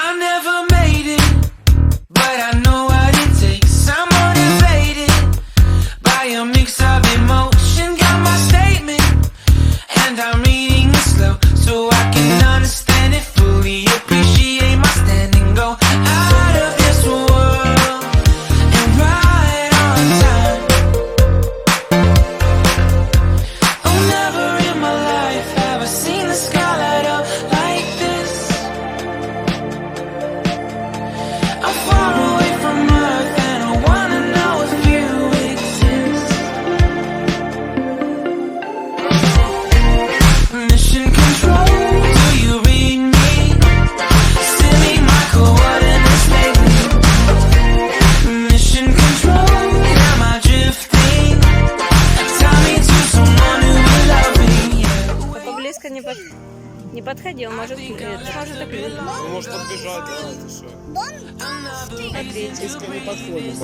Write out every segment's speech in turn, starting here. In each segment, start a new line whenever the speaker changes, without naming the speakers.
I never made it, but I know what it takes. I'm motivated by a mix of emotion. Got my statement, and I'm reading it slow so I can understand it fully. Appreciate my stand and go out of this world and right on time. Oh, never in my life have I seen the sky light up like this. I'm far away from Earth and I wanna know if you exist. Mission control, do you read me? Send me my coordinates lately. Mission control, am I drifting? Tell me to someone who will love me.
Поблизко не подходил, может так видно.
Ну, может подбежать, да, это что?
Близко не подходит.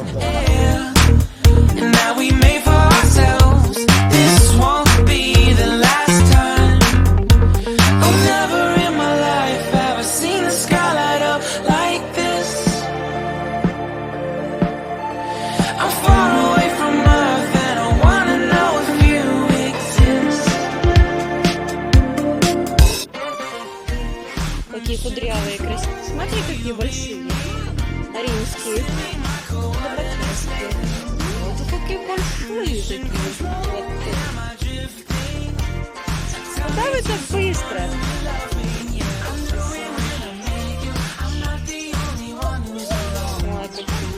And now we made for ourselves. This won't be the last time. Oh, never in my life have I seen the sky light up like this. I'm far away from Earth and I wanna know if you exist.
Какие кудрявые, красивые. Смотри, какие большие. Римские. Лобатинские. Вот какие большие такие. Куда вы так быстро? Ой, какие.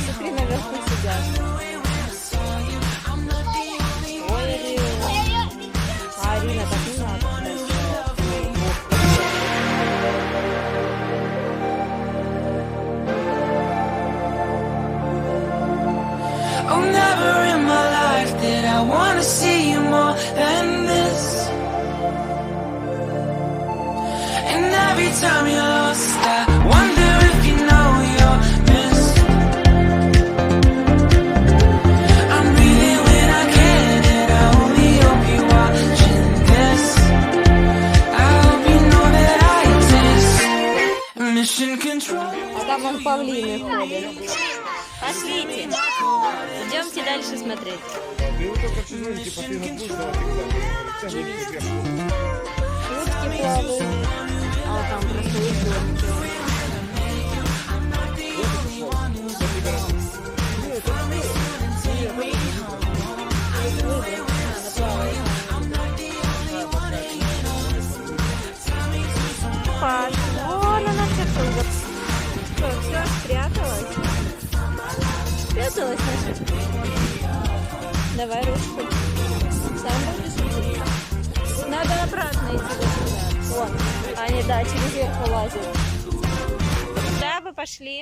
Смотри, наверху сидят. Ой, Арина. А Арина так не надо.
Oh, never in my life did I wanna see you more than this. And every time you're lost, I wonder if you know you're missed. I'm breathing when I can, and I only hope you're watching this. I hope you know that I exist. Mission control.
А там вон павлины ходят. Пошлите. Идемте дальше смотреть. Утки плавают. А там просто утки. Паш, вон она оттуда. Что, все, спряталась? Спряталась наша? Давай ручку. Сам будешь идти? Надо обратно идти до сюда. Вот. Они, да, через верх лазят. Куда вы пошли?